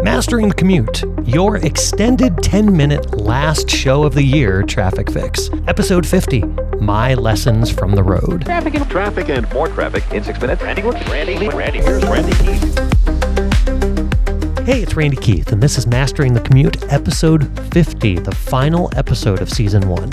Mastering the Commute, your extended 10-minute last show of the year traffic fix. Episode 50, My Lessons from the Road. Traffic and more traffic in 6 minutes. Randy, here's Randy Keith. Hey, it's Randy Keith, and this is Mastering the Commute, episode 50, the final episode of season 1.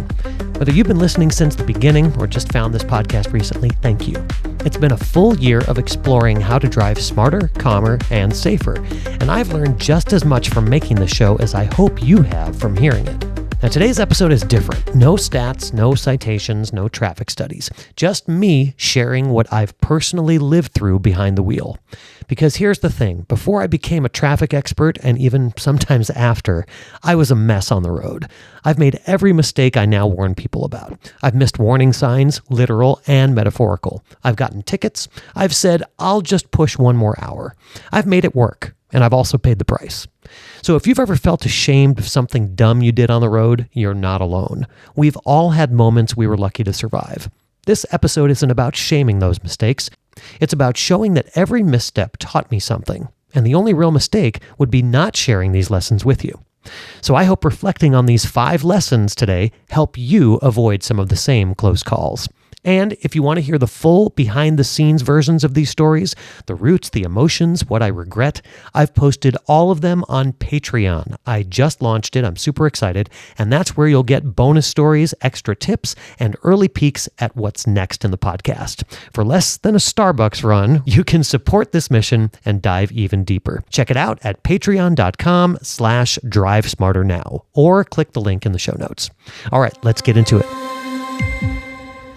Whether you've been listening since the beginning or just found this podcast recently, thank you. It's been a full year of exploring how to drive smarter, calmer, and safer, and I've learned just as much from making the show as I hope you have from hearing it. Now, today's episode is different. No stats, no citations, no traffic studies. Just me sharing what I've personally lived through behind the wheel. Because here's the thing, before I became a traffic expert, and even sometimes after, I was a mess on the road. I've made every mistake I now warn people about. I've missed warning signs, literal and metaphorical. I've gotten tickets. I've said, I'll just push one more hour. I've made it work, and I've also paid the price. So if you've ever felt ashamed of something dumb you did on the road, you're not alone. We've all had moments we were lucky to survive. This episode isn't about shaming those mistakes. It's about showing that every misstep taught me something, and the only real mistake would be not sharing these lessons with you. So I hope reflecting on these 5 lessons today help you avoid some of the same close calls. And if you want to hear the full behind-the-scenes versions of these stories, the roots, the emotions, what I regret, I've posted all of them on Patreon. I just launched it. I'm super excited. And that's where you'll get bonus stories, extra tips, and early peeks at what's next in the podcast. For less than a Starbucks run, you can support this mission and dive even deeper. Check it out at patreon.com/drivesmarternow or click the link in the show notes. All right, let's get into it.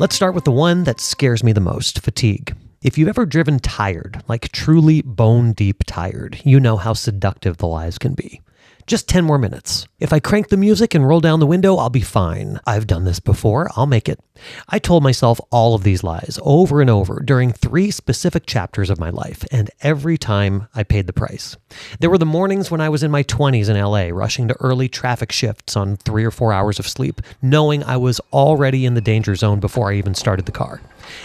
Let's start with the one that scares me the most, fatigue. If you've ever driven tired, like truly bone-deep tired, you know how seductive the lies can be. Just 10 more minutes. If I crank the music and roll down the window, I'll be fine. I've done this before. I'll make it. I told myself all of these lies over and over during 3 specific chapters of my life, and every time I paid the price. There were the mornings when I was in my 20s in LA, rushing to early traffic shifts on 3 or 4 hours of sleep, knowing I was already in the danger zone before I even started the car.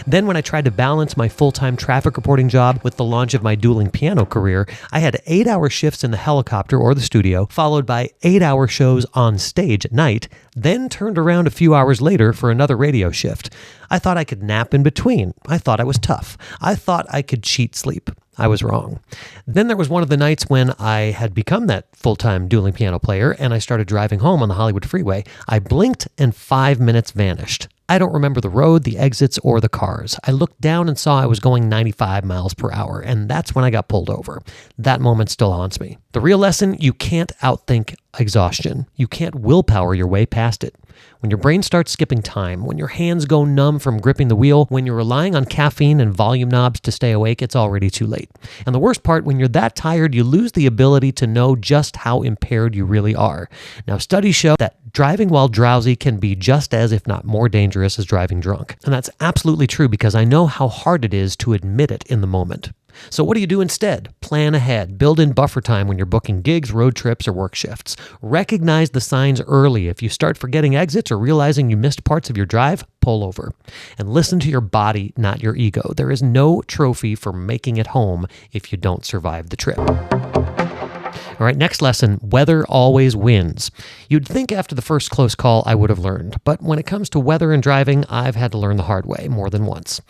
Then when I tried to balance my full-time traffic reporting job with the launch of my dueling piano career, I had 8-hour shifts in the helicopter or the studio, followed by 8-hour shows on stage at night, then turned around a few hours later for another radio shift. I thought I could nap in between. I thought I was tough. I thought I could cheat sleep. I was wrong. Then there was one of the nights when I had become that full-time dueling piano player and I started driving home on the Hollywood freeway. I blinked and 5 minutes vanished. I don't remember the road, the exits, or the cars. I looked down and saw I was going 95 miles per hour, and that's when I got pulled over. That moment still haunts me. The real lesson, you can't outthink exhaustion. You can't willpower your way past it. When your brain starts skipping time, when your hands go numb from gripping the wheel, when you're relying on caffeine and volume knobs to stay awake, it's already too late. And the worst part, when you're that tired, you lose the ability to know just how impaired you really are. Now, studies show that driving while drowsy can be just as, if not more dangerous as driving drunk. And that's absolutely true because I know how hard it is to admit it in the moment. So what do you do instead? Plan ahead. Build in buffer time when you're booking gigs, road trips, or work shifts. Recognize the signs early. If you start forgetting exits or realizing you missed parts of your drive, pull over. And listen to your body, not your ego. There is no trophy for making it home if you don't survive the trip. All right, next lesson, weather always wins. You'd think after the first close call I would have learned, but when it comes to weather and driving, I've had to learn the hard way more than once.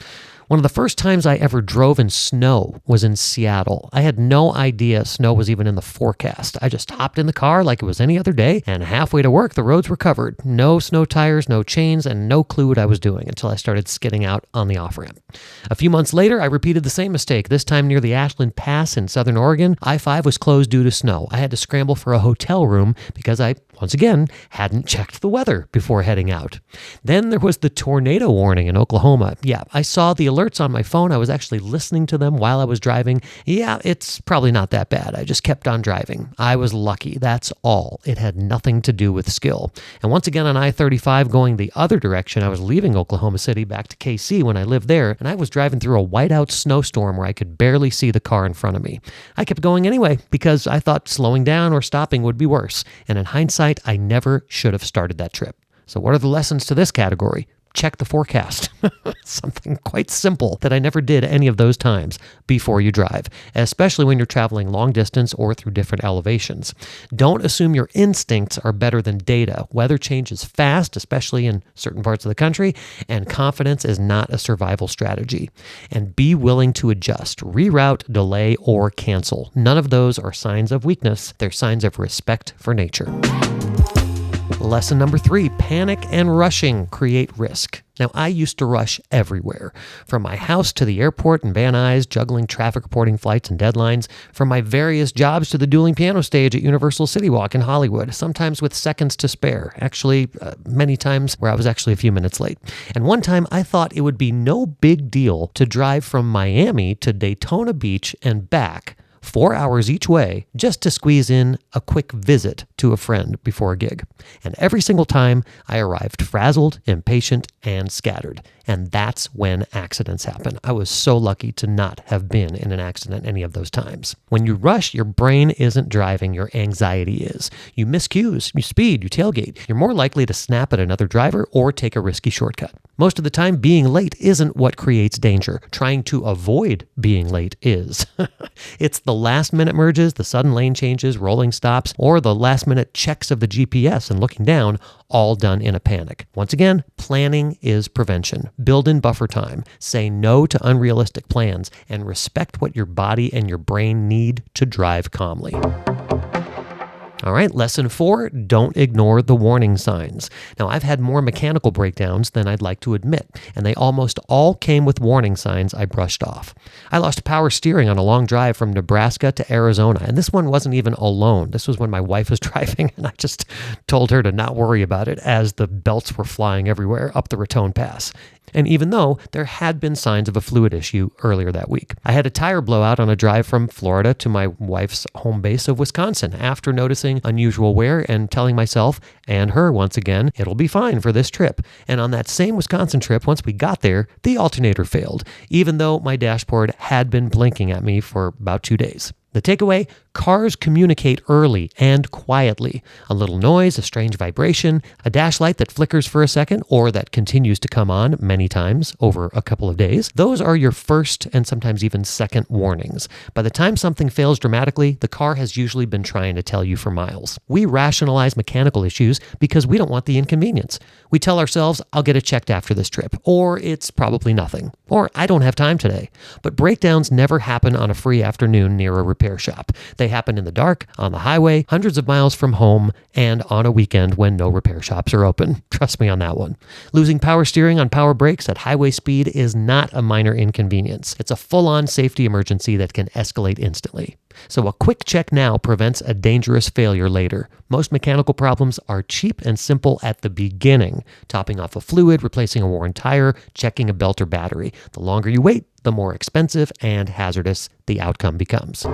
One of the first times I ever drove in snow was in Seattle. I had no idea snow was even in the forecast. I just hopped in the car like it was any other day, and halfway to work, the roads were covered. No snow tires, no chains, and no clue what I was doing until I started skidding out on the off-ramp. A few months later, I repeated the same mistake, this time near the Ashland Pass in southern Oregon. I-5 was closed due to snow. I had to scramble for a hotel room because I, once again, hadn't checked the weather before heading out. Then there was the tornado warning in Oklahoma. Yeah, I saw the alerts on my phone. I was actually listening to them while I was driving. Yeah, it's probably not that bad. I just kept on driving. I was lucky. That's all. It had nothing to do with skill. And once again on I-35 going the other direction, I was leaving Oklahoma City back to KC when I lived there, and I was driving through a whiteout snowstorm where I could barely see the car in front of me. I kept going anyway because I thought slowing down or stopping would be worse. And in hindsight, I never should have started that trip. So what are the lessons to this category? check the forecast. Something quite simple that I never did any of those times before you drive, especially when you're traveling long distance or through different elevations. Don't assume your instincts are better than data. Weather changes fast, especially in certain parts of the country, and confidence is not a survival strategy. And be willing to adjust, reroute, delay, or cancel. None of those are signs of weakness. They're signs of respect for nature. Lesson number 3, panic and rushing create risk. Now, I used to rush everywhere, from my house to the airport in Van Nuys, juggling traffic reporting flights and deadlines, from my various jobs to the dueling piano stage at Universal City Walk in Hollywood, sometimes with seconds to spare. Actually, many times where I was actually a few minutes late. And one time I thought it would be no big deal to drive from Miami to Daytona Beach and back 4 hours each way just to squeeze in a quick visit to a friend before a gig. And every single time I arrived frazzled, impatient, and scattered. And that's when accidents happen. I was so lucky to not have been in an accident any of those times. When you rush, your brain isn't driving, your anxiety is. You miss cues, you speed, you tailgate. You're more likely to snap at another driver or take a risky shortcut. Most of the time, being late isn't what creates danger. Trying to avoid being late is. It's the last-minute merges, the sudden lane changes, rolling stops, or the last-minute checks of the GPS and looking down, all done in a panic. Once again, planning is prevention. Build in buffer time. Say no to unrealistic plans and respect what your body and your brain need to drive calmly. All right, lesson 4, don't ignore the warning signs. Now, I've had more mechanical breakdowns than I'd like to admit, and they almost all came with warning signs I brushed off. I lost power steering on a long drive from Nebraska to Arizona, and this one wasn't even alone. This was when my wife was driving, and I just told her to not worry about it as the belts were flying everywhere up the Raton Pass. And even though there had been signs of a fluid issue earlier that week, I had a tire blowout on a drive from Florida to my wife's home base of Wisconsin after noticing unusual wear and telling myself and her once again, it'll be fine for this trip. And on that same Wisconsin trip, once we got there, the alternator failed, even though my dashboard had been blinking at me for about 2 days. The takeaway, cars communicate early and quietly. A little noise, a strange vibration, a dash light that flickers for a second or that continues to come on many times over a couple of days. Those are your first and sometimes even second warnings. By the time something fails dramatically, the car has usually been trying to tell you for miles. We rationalize mechanical issues because we don't want the inconvenience. We tell ourselves, I'll get it checked after this trip, or it's probably nothing, or I don't have time today. But breakdowns never happen on a free afternoon near a repair shop. They happen in the dark, on the highway, hundreds of miles from home, and on a weekend when no repair shops are open. Trust me on that one. Losing power steering on power brakes at highway speed is not a minor inconvenience. It's a full-on safety emergency that can escalate instantly. So a quick check now prevents a dangerous failure later. Most mechanical problems are cheap and simple at the beginning. Topping off a fluid, replacing a worn tire, checking a belt or battery. The longer you wait, the more expensive and hazardous the outcome becomes.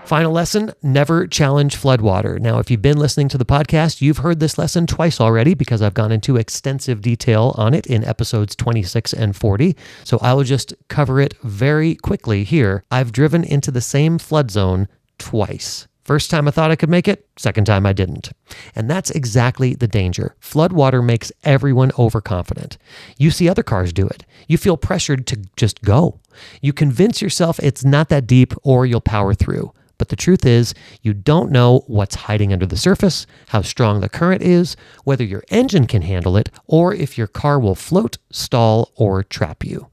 Final lesson, never challenge floodwater. Now, if you've been listening to the podcast, you've heard this lesson twice already because I've gone into extensive detail on it in episodes 26 and 40. So I will just cover it very quickly here. I've driven into the same flood zone twice. First time I thought I could make it, second time I didn't. And that's exactly the danger. Floodwater makes everyone overconfident. You see other cars do it. You feel pressured to just go. You convince yourself it's not that deep or you'll power through. But the truth is, you don't know what's hiding under the surface, how strong the current is, whether your engine can handle it, or if your car will float, stall, or trap you.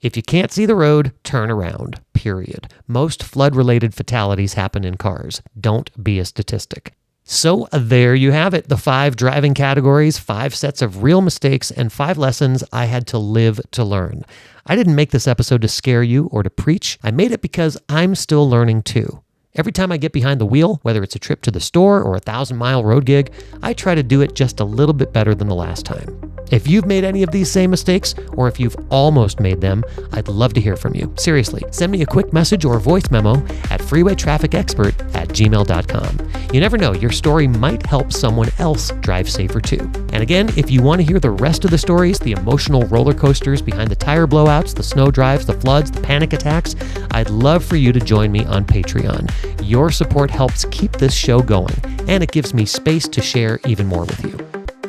If you can't see the road, turn around, period. Most flood-related fatalities happen in cars. Don't be a statistic. So there you have it, the 5 driving categories, 5 sets of real mistakes, and 5 lessons I had to live to learn. I didn't make this episode to scare you or to preach. I made it because I'm still learning too. Every time I get behind the wheel, whether it's a trip to the store or a 1,000-mile road gig, I try to do it just a little bit better than the last time. If you've made any of these same mistakes, or if you've almost made them, I'd love to hear from you. Seriously, send me a quick message or voice memo at freewaytrafficexpert@gmail.com. You never know, your story might help someone else drive safer too. And again, if you want to hear the rest of the stories, the emotional roller coasters behind the tire blowouts, the snow drives, the floods, the panic attacks, I'd love for you to join me on Patreon. Your support helps keep this show going, and it gives me space to share even more with you.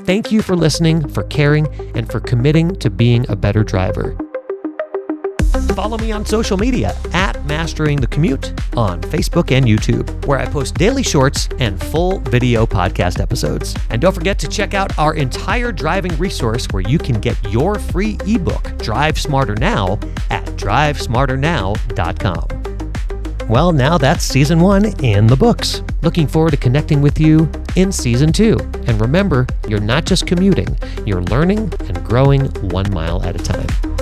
Thank you for listening, for caring, and for committing to being a better driver. Follow me on social media at Mastering the Commute on Facebook and YouTube, where I post daily shorts and full video podcast episodes. And don't forget to check out our entire driving resource where you can get your free ebook, Drive Smarter Now, at drivesmarternow.com. Well, now that's season 1 in the books. Looking forward to connecting with you in season 2. And remember, you're not just commuting, you're learning and growing 1 mile at a time.